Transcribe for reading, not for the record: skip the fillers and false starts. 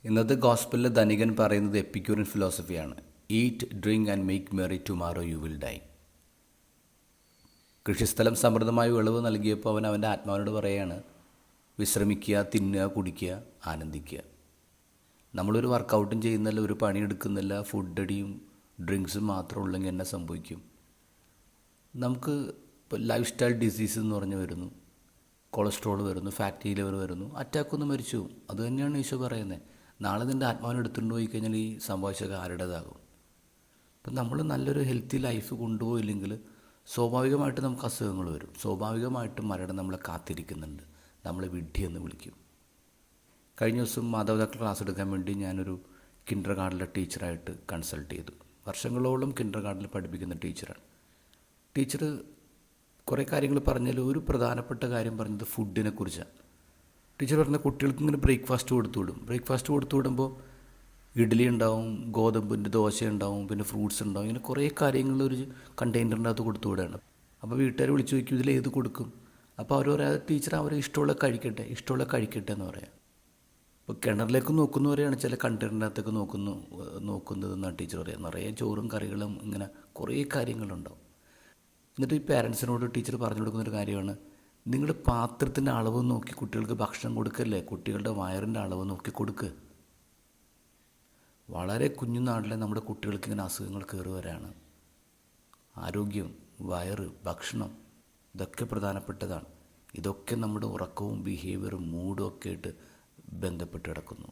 ഇന്നത്തെ ഗോസ്പലിൽ ധനികൻ പറയുന്നത് എപ്പിക്യൂറിയൻ ഫിലോസഫിയാണ്. Eat, drink and make merry, tomorrow you will die. കൃഷിസ്ഥലം സമൃദ്ധമായ വിളവ് നൽകിയപ്പോൾ അവൻ അവൻ്റെ ആത്മാവിനോട് പറയുകയാണ്, വിശ്രമിക്കുക, തിന്നുക, കുടിക്കുക, ആനന്ദിക്കുക. നമ്മളൊരു വർക്കൗട്ടും ചെയ്യുന്നില്ല, ഒരു പണിയെടുക്കുന്നില്ല, ഫുഡടിയും ഡ്രിങ്ക്സും മാത്രം ഉള്ളെങ്കിൽ എന്നെ സംഭവിക്കും? നമുക്ക് ഇപ്പോൾ ലൈഫ് സ്റ്റൈൽ ഡിസീസ് എന്ന് പറഞ്ഞ് വരുന്നു, കൊളസ്ട്രോൾ വരുന്നു, ഫാറ്റി ലിവർ വരുന്നു, അറ്റാക്കൊന്ന് മരിച്ചു. അത് തന്നെയാണ് ഈശോ പറയുന്നത്. നാളെ നിൻ്റെ ആത്മാവിനെ എടുത്തുകൊണ്ട് പോയി കഴിഞ്ഞാൽ ഈ സംഭവിച്ചൊക്കെ ആരുടേതാകും? അപ്പം നമ്മൾ നല്ലൊരു ഹെൽത്തി ലൈഫ് കൊണ്ടുപോയില്ലെങ്കിൽ സ്വാഭാവികമായിട്ട് നമുക്ക് അസുഖങ്ങൾ വരും. സ്വാഭാവികമായിട്ടും മരണം നമ്മളെ കാത്തിരിക്കുന്നുണ്ട്. നമ്മളെ വിഡ്ഢിയെന്ന് വിളിക്കും. കഴിഞ്ഞ ദിവസം മാതാപിതാക്കൾ ക്ലാസ് എടുക്കാൻ വേണ്ടി ഞാനൊരു കിൻഡർ ഗാർഡനിലെ ടീച്ചറായിട്ട് കൺസൾട്ട് ചെയ്തു. വർഷങ്ങളോളം കിൻഡർ ഗാർഡനിൽ പഠിപ്പിക്കുന്ന ടീച്ചറാണ്. ടീച്ചർ കുറേ കാര്യങ്ങൾ പറഞ്ഞാൽ ഒരു പ്രധാനപ്പെട്ട കാര്യം പറഞ്ഞത് ഫുഡിനെ കുറിച്ചാണ്. ടീച്ചർ പറഞ്ഞ കുട്ടികൾക്ക് ഇങ്ങനെ ബ്രേക്ക്ഫാസ്റ്റ് കൊടുത്തു വിടും. ബ്രേക്ക്ഫാസ്റ്റ് കൊടുത്തു വിടുമ്പോൾ ഇഡ്ഡലി ഉണ്ടാവും, ഗോതമ്പിൻ്റെ ദോശ ഉണ്ടാവും, പിന്നെ ഫ്രൂട്ട്സ് ഉണ്ടാവും. ഇങ്ങനെ കുറേ കാര്യങ്ങൾ ഒരു കണ്ടെയ്നറിൻ്റെ അകത്ത് കൊടുത്തു വിടുകയാണ്. അപ്പോൾ വീട്ടുകാർ വിളിച്ച് ചോദിക്കും, ഇതിൽ ഏത് കൊടുക്കും? അപ്പോൾ അവർ പറയാം, ടീച്ചർ അവരെ ഇഷ്ടമുള്ള കഴിക്കട്ടെ എന്ന് പറയാം. ഇപ്പോൾ കിണറിലേക്ക് നോക്കുന്നവരെയാണ് ചില കണ്ടെയ്നറിനകത്തേക്ക് നോക്കുന്നതെന്നാണ് ടീച്ചർ പറയാം. നിറയെ ചോറും കറികളും ഇങ്ങനെ കുറേ കാര്യങ്ങളുണ്ടാവും. എന്നിട്ട് ഈ പാരൻസിനോട് ടീച്ചർ പറഞ്ഞു കൊടുക്കുന്നൊരു കാര്യമാണ്, നിങ്ങൾ പാത്രത്തിൻ്റെ അളവ് നോക്കി കുട്ടികൾക്ക് ഭക്ഷണം കൊടുക്കല്ലേ, കുട്ടികളുടെ വയറിൻ്റെ അളവ് നോക്കി കൊടുക്കുക. വളരെ കുഞ്ഞുനാളിലെ നമ്മുടെ കുട്ടികൾക്ക് ഇങ്ങനെ അസുഖങ്ങൾ കയറി വരാണ്. ആരോഗ്യം, വയറ്, ഭക്ഷണം ഇതൊക്കെ പ്രധാനപ്പെട്ടതാണ്. ഇതൊക്കെ നമ്മുടെ ഉറക്കവും ബിഹേവിയറും മൂഡും ഒക്കെ ആയിട്ട് ബന്ധപ്പെട്ട് കിടക്കുന്നു.